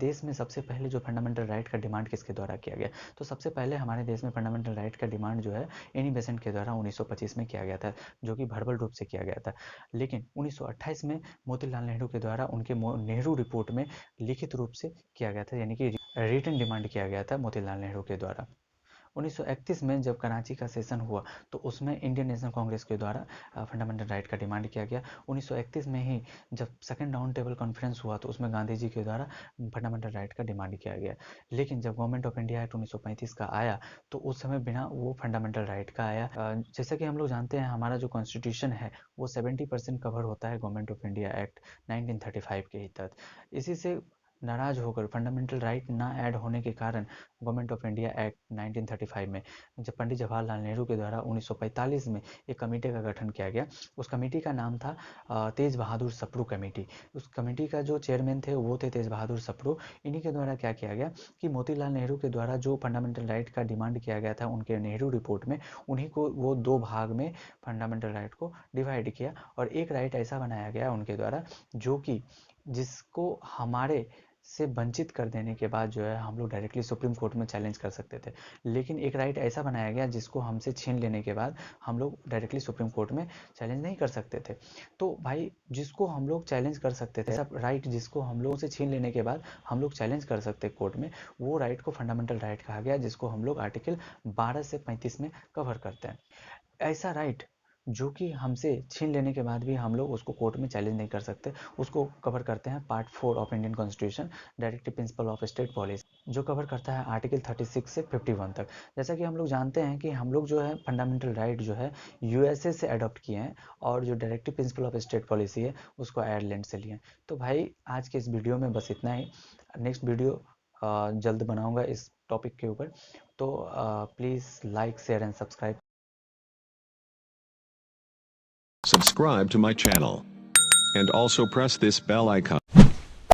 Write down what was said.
देश में सबसे पहले जो फंडामेंटल राइट का डिमांड किसके द्वारा किया गया? तो सबसे पहले हमारे देश में फंडामेंटल राइट का डिमांड जो है एनी बेसेंट के द्वारा 1925 में किया गया था, जो कि भर्बल रूप से किया गया था। लेकिन 1928 में मोतीलाल नेहरू के द्वारा उनके नेहरू रिपोर्ट में लिखित रूप से किया गया था, यानी कि रिटन डिमांड किया गया था मोतीलाल नेहरू के द्वारा। 1931 में जब कराची का सेशन हुआ तो उसमें इंडियन नेशनल कांग्रेस के द्वारा फंडामेंटल राइट का डिमांड किया गया। 1931 में ही जब सेकंड राउंड टेबल कॉन्फ्रेंस हुआ तो उसमें गांधी जी के द्वारा फंडामेंटल राइट का डिमांड किया गया। लेकिन जब गवर्नमेंट ऑफ इंडिया एक्ट 1935 का आया तो उस समय बिना वो फंडामेंटल राइट का आया। जैसा कि हम लोग जानते हैं हमारा जो कॉन्स्टिट्यूशन है वो 70% कवर होता है गवर्नमेंट ऑफ इंडिया एक्ट 1935 के ही तहत। इसी से नाराज होकर फंडामेंटल राइट ना ऐड होने के कारण गवर्नमेंट ऑफ इंडिया एक्ट 1935 में जब पंडित जवाहरलाल नेहरू के द्वारा 1945 में एक कमेटी का गठन किया गया। उस कमेटी का नाम था तेज बहादुर सप्रू कमेटी। उस कमेटी का जो चेयरमैन थे वो थे तेज बहादुर सप्रू। इन्हीं के द्वारा क्या किया गया कि मोतीलाल नेहरू के द्वारा जो फंडामेंटल राइट का डिमांड किया गया था उनके नेहरू रिपोर्ट में, उन्हीं को वो 2 भाग में फंडामेंटल राइट को डिवाइड किया और एक राइट ऐसा बनाया गया उनके द्वारा जो कि जिसको हमारे से वंचित कर देने के बाद जो है हम लोग डायरेक्टली सुप्रीम कोर्ट में चैलेंज कर सकते थे। लेकिन एक राइट ऐसा बनाया गया जिसको हमसे छीन लेने के बाद हम लोग डायरेक्टली सुप्रीम कोर्ट में चैलेंज नहीं कर सकते थे। तो भाई जिसको हम लोग चैलेंज कर सकते थे, ऐसा राइट जिसको हम लोगों से छीन लेने के बाद हम लोग चैलेंज कर सकते कोर्ट में, वो राइट को फंडामेंटल राइट कहा गया, जिसको हम लोग आर्टिकल 12 से 35 में कवर करते हैं। ऐसा राइट जो कि हमसे छीन लेने के बाद भी हम लोग उसको कोर्ट में चैलेंज नहीं कर सकते, उसको कवर करते हैं part 4 of Indian constitution, directive principle of state policy, जो कवर करता है आर्टिकल 36 से 51 तक। जैसा कि हम लोग जानते हैं कि हम लोग जो है फंडामेंटल राइट जो है यूएसए से अडॉप्ट किए हैं और जो directive principle of state policy है उसको आयरलैंड से लिए। तो भाई आज के इस वीडियो में बस इतना ही। नेक्स्ट वीडियो जल्द बनाऊंगा इस टॉपिक के ऊपर, तो please like share and subscribe. Subscribe to my channel and also press this bell icon.